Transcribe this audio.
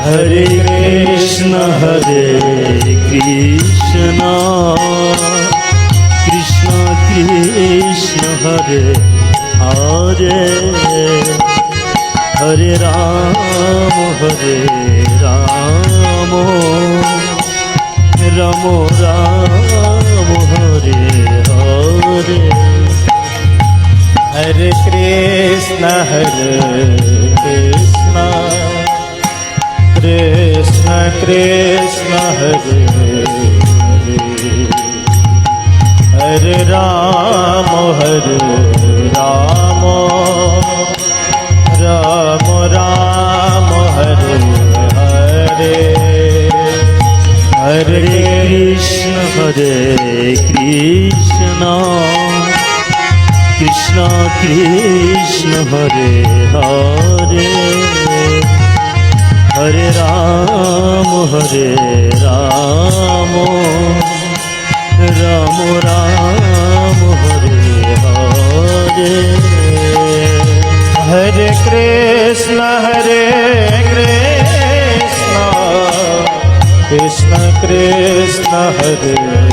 Hare Krishna Krishna Krishna Hare Hare, Hare Ram Ram Ram Hare Hare. Hare Krishna Krishna Krishna Hare Hare, Hare Ram Ram Ram Hare Hare. Hare Krishna Krishna Krishna Hare Hare, Hare Ram Ram Ram Hare Hare. Hare Krishna Krishna Krishna Hare